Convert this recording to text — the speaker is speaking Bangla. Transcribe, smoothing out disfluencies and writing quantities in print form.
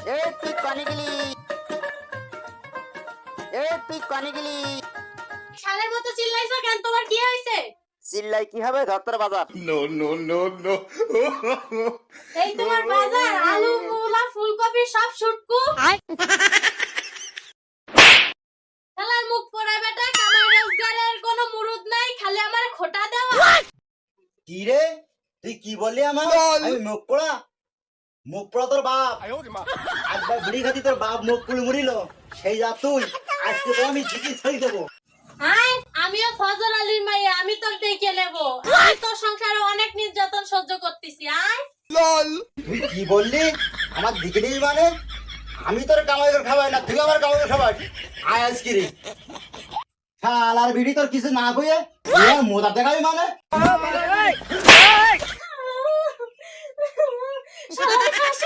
তুই কনে গেলি? তুই কনে গেলি? শালের মতো চিল্লাইছো কেন? তোমার কি হয়েছে? চিল্লাই কি হবে? ধত্তর বাজার। No, no, no, no. এই তোমার বাজার, আলু মূলা ফুলকপি সব শুটকু। শালার মুখ পোড়া বেটা, কামাই রোজগারের কোনো মুরুদ নাই, খালি আমার খোটা দেওয়া। কি রে তুই কি বললি আমার? আমি মুখ পোড়া? মুখ পোড়া তোর বাপ। একবার বিড়ি খাতি তোর বাপ মুখ পুড়ে মুড়িল, সেই যা তুই। আজকে তো আমি জিতি ছড়ি দেবো। আয়, আমিও ফজল আলীর মাইয়া, আমি তোর দেখে নেবো। আমি তোর সংসারে অনেক নির্যাতন সহ্য করতেছি। আয় তুই কি বললি? আমার দিকে নিস মানে? আমি তোর কামাই করে খাওয়াই না, তুই আমার কামাই করে খাওয়াই। আয় আজকে রে শালার বিড়ি তোর কিছু না কইয়ে মোদা দেখাবি মানে?